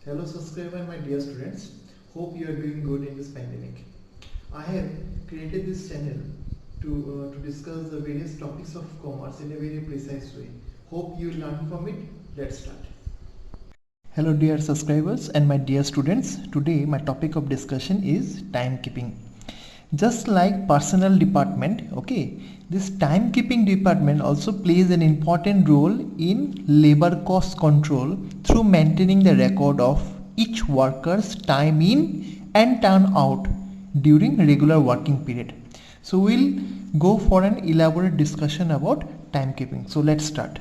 Hello subscriber, my dear students. Hope you are doing good in this pandemic. I have created this channel to discuss the various topics of commerce in a very precise way. Hope you learn from it. Let's start. Hello dear subscribers and my dear students. Today my topic of discussion is timekeeping. Just like personnel department, okay, this timekeeping department also plays an important role in labor cost control through maintaining the record of each worker's time in and time out during regular working period. So we'll go for an elaborate discussion about timekeeping. So let's start.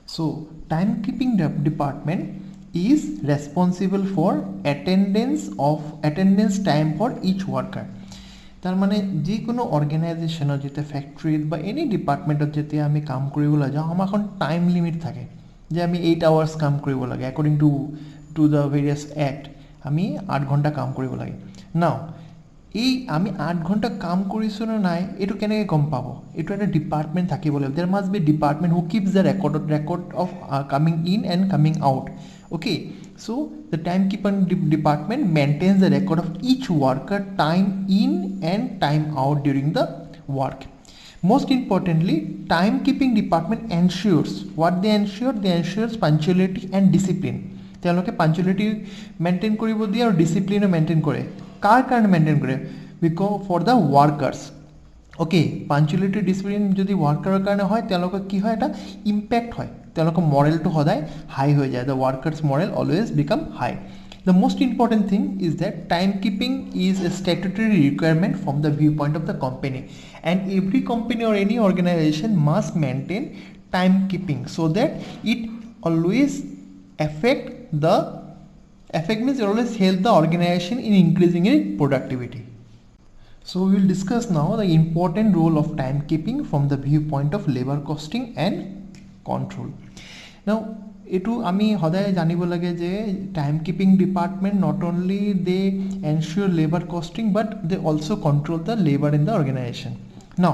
So timekeeping department is responsible for attendance time for each worker. तार माने जी कोनो organisation जेते factory बा any department जेते आमी काम करिबोला जाओ आमार एखन टाइम लिमिट थाके जे आमी 8 आवर्स काम करिबो लागे according to the various act आमी 8 घंटा काम करिबो लागे नाउ এই আমি 8 ঘন্টা কাম কৰিছো না নাই এটো কেনেকৈ গম পাব এটো এটা ডিপার্টমেন্ট থাকিব লাগিব there must be department who keeps the record of coming in and coming out okay so the timekeeping department maintains the record of each worker time in and time out during the work. Most importantly, timekeeping department ensures what they ensures punctuality and discipline. তেওঁলোকে punctuality maintain কৰিব দিয়ে আৰু discipline maintain কৰে কাৰ কাৰণে maintain কৰে because for the workers okay punctuality discipline যদি ওয়ার্কাৰৰ কাৰণে হয় তেওঁলোকৰ কি হয় এটা ইম্প্যাক্ট হয় তেওঁলোকৰ মৰেলটো সদায় হাই হৈ যায় the workers moral always become high. The most important thing is that timekeeping is a statutory requirement from the viewpoint of the company and every company or any organization must maintain timekeeping so that it always means it always help the organization in increasing its productivity. So we will discuss now the important role of timekeeping from the viewpoint of labor costing and control. Now etu ami hoday janibo lage je timekeeping department not only they ensure labor costing but they also control the labor in the organization. Now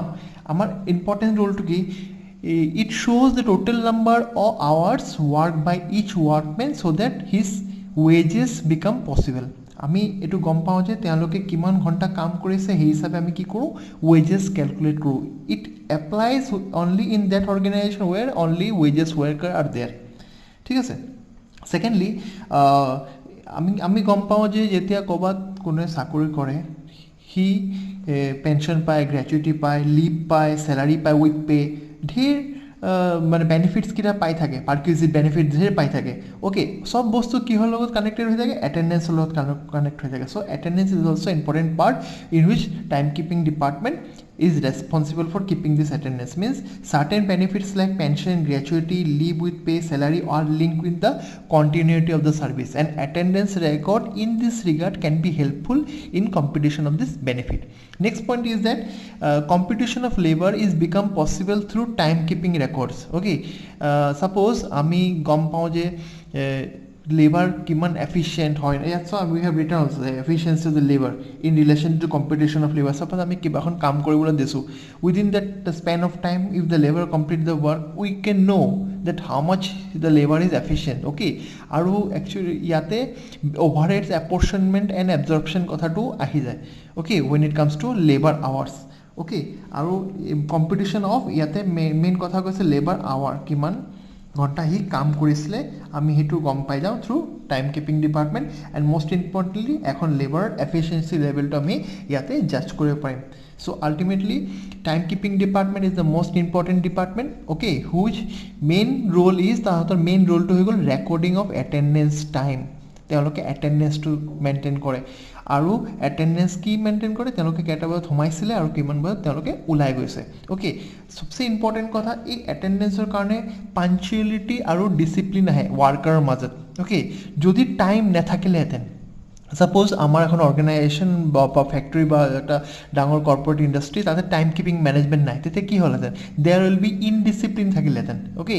amar important role to ki it shows the total number of hours worked by each workman so that his wages become possible. আমি এটো গম পাওঁ যে তেওঁলোকে কিমান ঘণ্টা কাম কৰিছে সেই হিচাপে আমি কি কৰোঁ wages calculate কৰোঁ. It applies only in that organization where only wages worker are there. ঠিক আছে সেকেন্ডলি আমি গম পাওঁ যে যেতিয়া ক'ৰবাত কোনোৱে চাকৰি কৰে সি পেনশ্যন পায় গ্ৰেচুইটি পায় লিভ পায় চেলাৰী পায় উইথ পে ঢেৰ মানে বেনিফিটছ কিটা পাই থাকে পাৰ্কিউজিভ বেনিফিট ঢেৰ পাই থাকে অ'কে চব বস্তু কিহৰ লগত কানেক্টেড হৈ থাকে এটেণ্ডেঞ্চৰ লগত কানেক্ট হৈ থাকে চ' attendance is also' important part in which time keeping department is responsible for keeping this attendance. Means certain benefits like pension, gratuity, leave with pay, salary are linked with the continuity of the service and attendance record in this regard can be helpful in computation of this benefit. Next point is that computation of labor is become possible through timekeeping records. Okay, suppose ami gom pao je labor kiman efficient hoy yeah, so we have written also the efficiency of the labor in relation to computation of labor. Suppose ami kiba khon kaam koribole desu within that the span of time if the labor complete the work we can know that how much the labor is efficient. Okay aru actually yate overheads apportionment and absorption kotha to ahi jay okay when it comes to labor hours. Okay aru computation of yate main kotha koise labor hour kiman ঘণ্টা হি কাম কৰিছিলে আমি হেতু গম পাই যাওঁ through time keeping department and মষ্ট importantly এখন লেবাৰৰ efficiency লেভেলটো আমি ইয়াতে জাজ কৰিব পাৰিম. So' ultimately time keeping department is the most important department okay which main role is তাহাঁতৰ মেইন ৰোলটো হৈ গ'ল ৰেকৰ্ডিং অফ এটেণ্ডেঞ্চ টাইম. তেওঁলোকে এটেণ্ডেঞ্চটো মেইনটেইন কৰে আৰু এটেণ্ডেঞ্চ কি মেইনটেইন কৰে তেওঁলোকে কেইটা বজাত সোমাইছিলে আৰু কিমান বজাত তেওঁলোকে ওলাই গৈছে. অ'কে সবচে ইম্পৰ্টেণ্ট কথা এই এটেণ্ডেঞ্চৰ কাৰণে পাঞ্চুৱেলিটি আৰু ডিচিপ্লিন আহে ৱাৰ্কাৰৰ মাজত. অ'কে যদি টাইম নাথাকিলেহেঁতেন সাপোজ আমাৰ এখন অৰ্গেনাইজেশ্যন বা ফেক্টৰী বা এটা ডাঙৰ কৰ্পৰেট ইণ্ডাষ্ট্ৰী তাতে টাইম কিপিং মেনেজমেণ্ট নাই তেতিয়া কি হ'লহেঁতেন দেয়াৰ উইল বি ইনডিচিপ্লিন থাকিলেহেঁতেন. অ'কে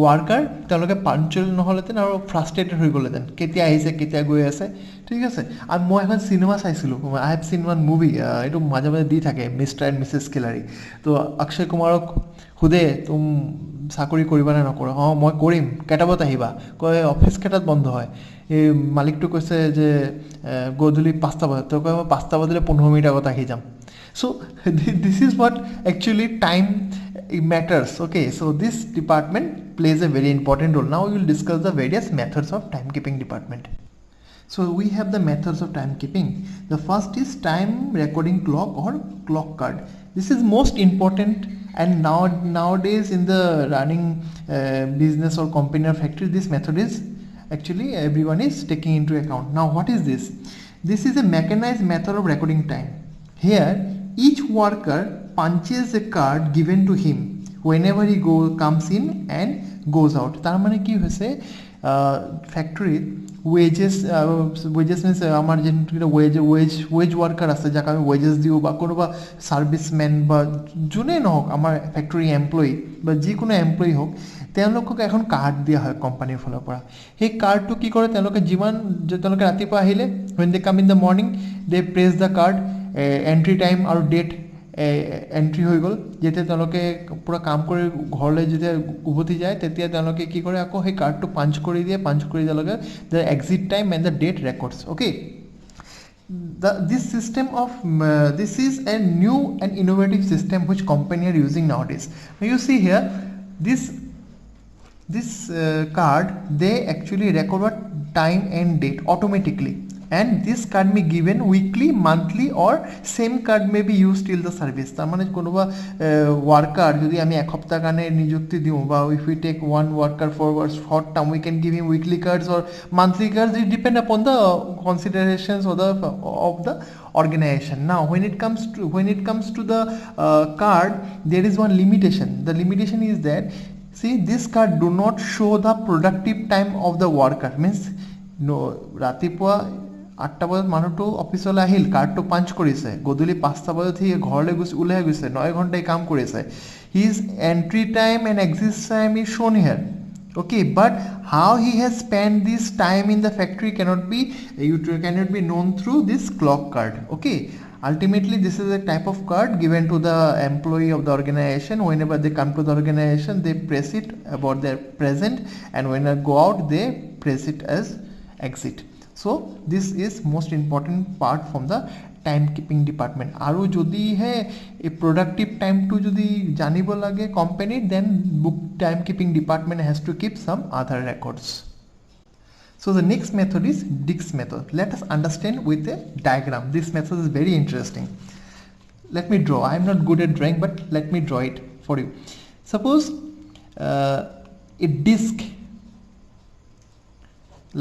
ৱাৰ্কাৰ তেওঁলোকে পাঞ্চুৱেল নহ'লহেঁতেন আৰু ফ্ৰাষ্ট্ৰেটেড হৈ গ'লহেঁতেন কেতিয়া আহিছে কেতিয়া গৈ আছে. ঠিক আছে আৰু মই এখন চিনেমা চাইছিলোঁ আই হেভ চিন ওৱান মুভি এইটো মাজে মাজে দি থাকে মিষ্টাৰ এণ্ড মিছেছ খিলাৰী তো অক্ষয় কুমাৰক সুধে তুম চাকৰি কৰিবা নে নকৰা মই কৰিম কেইটা বজাত আহিবা কয় অফিচ কেইটাত বন্ধ হয় এই মালিকটো কৈছে যে গধূলি 5টা বজাত তো কয় 5টা বজালে 15 মিনিট আগত আহি যাম so this is what actually time matters okay so this department plays a very important role now we will discuss the various methods of timekeeping department so we have the methods of timekeeping the first is time recording clock or clock card this is most important and nowadays in the running business or company or factory this method is actually everyone is taking into account now what is this is a mechanized method of recording time here each worker punches a card given to him whenever he comes in and goes out tar mane ki hoise factory wages means amar je wage worker ase jak ami wages diu ba kono ba serviceman ba june no hok amar factory employee ba ji kono employee hok তেওঁলোকক এখন card দিয়া হয় কোম্পানীৰ ফালৰ পৰা সেই কাৰ্ডটো কি কৰে তেওঁলোকে যিমান তেওঁলোকে ৰাতিপুৱা আহিলে when they come in the morning they press the card entry time আৰু ডেট এন্ট্ৰি হৈ গ'ল যেতিয়া তেওঁলোকে পুৰা কাম কৰি ঘৰলৈ যেতিয়া উভতি যায় তেতিয়া তেওঁলোকে কি কৰে আকৌ সেই কাৰ্ডটো পাঞ্চ কৰি দিয়ে পাঞ্চ কৰি দিয়াৰ লগে the exit time and the date records okay this system of this is a new and innovative system which company are using nowadays now you see here this card they actually record time and date automatically and this card may given weekly monthly or same card may be used till the service tar mane kono ba worker jodi ami ek hafta kane niyukti diu ba if we take one worker for short term we can give him weekly cards or monthly cards it depend upon the considerations of the organization now when it comes to the card there is one limitation the limitation is that see this card do not show the productive time of the worker means no ratipua 8টা বজাত মানুহটো অফিচলৈ আহিল কাৰ্ডটো punch কৰিছে গধূলি 5টা বজাত C ঘৰলৈ ওলাই গৈছে 9 ঘণ্টাই কাম কৰিছে his entry time and exit time is shown here okay but how he has spent this time in the factory cannot be known through this clock card okay ultimately this is a type of card given to the employee of the organization whenever they come to the organization they press it about their present and when they go out they press it as exit so this is most important part from the timekeeping department aru jodi he a productive time to jodi janibo lage company then book timekeeping department has to keep some other records so the next method is Dix method let us understand with a diagram this method is very interesting let me draw I am not good at drawing but let me draw it for you suppose a disk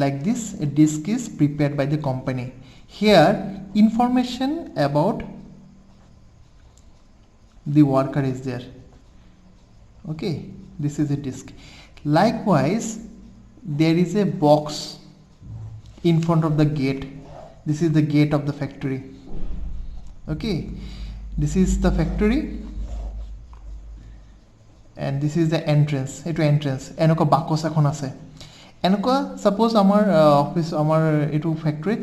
like this a disk is prepared by the company here information about the worker is there okay this is a disk likewise there is a box in front of the gate this is the gate of the factory okay this is the factory and this is the entrance enoko bakos ekhon ase enoko suppose amar office amar etu factory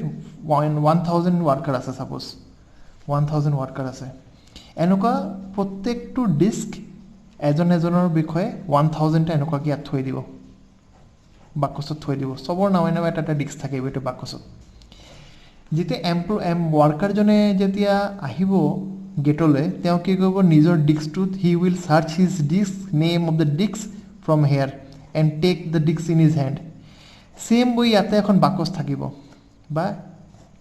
1000 worker ase suppose 1000 worker ase enoko prottektu disk ejonor bikhoye 1000 ta enoko ki athoi dibo bakosot thoi dibo sobor nawe nawe eta disk thakibo etu bakosot jete worker jone jetia ahibo getole teo ki kobo nijor disk to he will search his disk name of the disk from here and take the disk in his hand same way yate ekhon bakos thakibo ba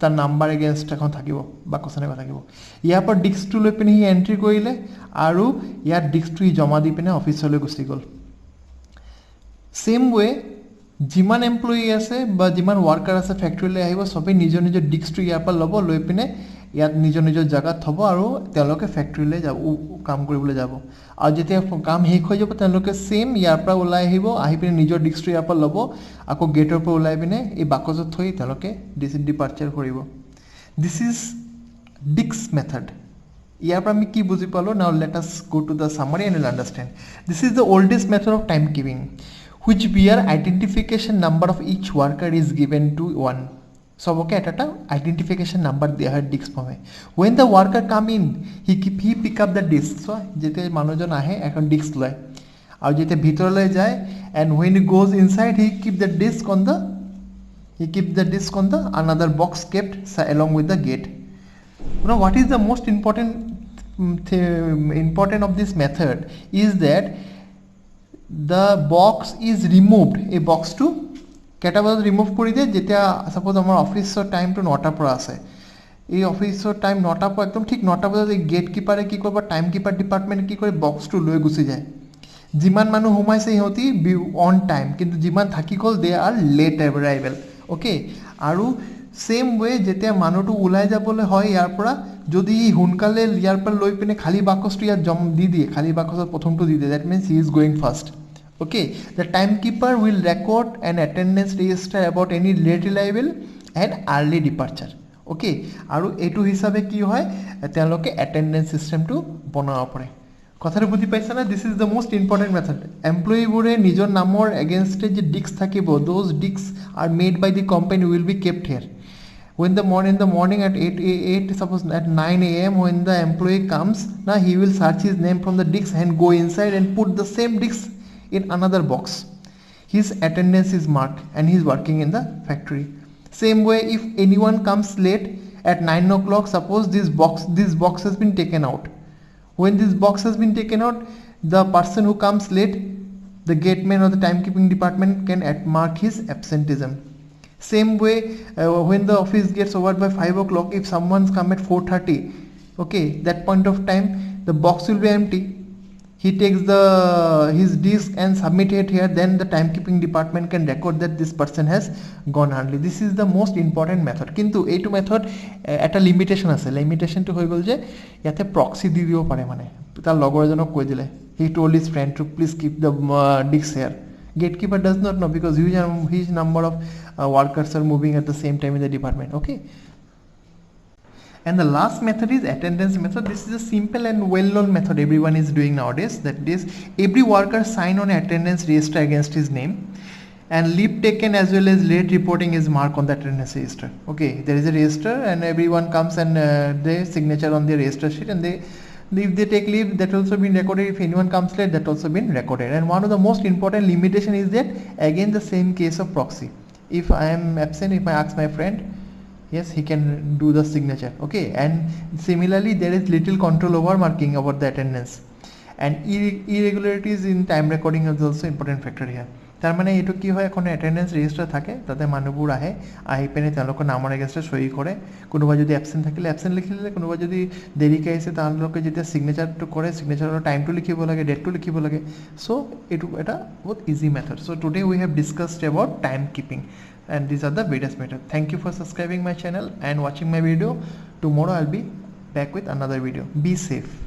tar number against ekhon thakibo bakos ane thakibo iar por disk to loi pine hi entry korile aru iar disk to joma di pine office le gusi gol same way jiman employee ase ba jiman worker ase factory le ahibo sobe nijo disk to iar por lobo loi pine ইয়াত নিজৰ জায়গাত থব আৰু তেওঁলোকে ফ্যাক্টৰীলৈ যাব কাম কৰিবলৈ যাব আৰু যেতিয়া কাম শেষ হৈ যাব তেওঁলোকে সেম ইয়াৰ পৰা ওলাই আহিব আহি পিনে নিজৰ ডিস্ট্ৰি ইয়াৰ পৰা ল'ব আকৌ গেটৰ পৰা ওলাই পিনে এই বাকচত থৈ তেওঁলোকে ডিপাৰ্চাৰ কৰিব দিস ইজ ডিক্স মেথড ইয়াৰ পৰা আমি কি বুজি পালো now let us go to the summary and understand this is the oldest method of time keeping which bear identification number of each worker is given to one সবকে একটা identification number দেওয়া হয় ডিস্ক ফর্মে when the worker come in he pick up the disk so যেতে মানুষজন আহে এখন disk লয় আর যেতে ভিতরলে যায় and when he goes inside he keep the disk on the another box kept along with the gate. Now what is the most important of this method is that the box is removed a box to কেটা বজাত remove কৰি দিয়ে যেতিয়া suppose আমাৰ অফিসৰ টাইমটো 9টা পৰা আছে এই অফিসৰ টাইম 9টা পৰা একদম ঠিক 9টা বজাত এই গেট কিপাৰে কি কৰিব টাইম কিপাৰ ডিপাৰ্টমেন্ট কি কৰে বক্সটো লৈ গুচি যায় যিমান মানুহ সোমাইছে ইহঁতি অন টাইম কিন্তু যিমান থাকি গ'ল দে আৰ লেট এৰাইভেল ওকে আৰু সেম ওয়ে যেতিয়া মানুহটো ওলাই যাবলৈ হয় ইয়াৰ পৰা যদি হুনকালে ইয়াৰ পৰা লৈ পিনে খালি বাকসটো ইয়াত জম দি দিয়ে খালি বাকসৰ প্ৰথমটো দি দিয়ে that means he is going first okay the timekeeper will record an attendance register about any late arrival and early departure okay aru etu hisabe ki hoy teloke attendance system to bonawa pare কথাটো বুজি পাইছা না this is the most important method employee bore nijor namor against je disks thakibo those disks are made by the company will be kept here when the morning at 8 suppose at 9 a.m. when the employee comes now he will search his name from the disk and go inside and put the same disk in another box his attendance is marked and he is working in the factory same way if anyone comes late at 9 o'clock suppose this box has been taken out when this box has been taken out the person who comes late the gateman or the timekeeping department can mark his absenteeism same way when the office gets over by 5 o'clock if someone's come at 4:30 okay that point of time the box will be empty he takes his disk and submit it here then the timekeeping department can record that this person has gone early this is the most important method kintu eitu method eta limitation ase limitation to hoy gol je yate proxy di dio pare mane tar logor jonok koi dile he told his friend to please keep the disk here gatekeeper does not know because huge number of workers are moving at the same time in the department okay and the last method is attendance method this is a simple and well known method everyone is doing nowadays that is every worker sign on attendance register against his name and leave taken as well as late reporting is marked on the attendance register okay there is a register and everyone comes and their signature on the register sheet and if they take leave that also been recorded if anyone comes late that also been recorded and one of the most important limitation is that again the same case of proxy if I am absent if I ask my friend yes he can do the signature okay and similarly there is little control over marking about the attendance and irregularities in time recording is also important factor here তার মানে এটো কি হয় এখন attendance register থাকে তাতে মানুহবোৰ আহে আহি পেনে তেওঁলোকৰ নামৰ এগেইনষ্টে সই কৰে কোনোবা যদি অ্যাবসেন্ট থাকিলে অ্যাবসেন্ট লিখি দিলে কোনোবা যদি দেৰিকৈ আহিছে তেওঁলোকে যেতিয়া সিগনেচাৰটো কৰে সিগনেচাৰৰ টাইমটো লিখিব লাগে ডেটটো লিখিব লাগে সো এটো এটা বহুত easy method so today we have discussed about time keeping and these are the various methods thank you for subscribing my channel and watching my video tomorrow I'll be back with another video be safe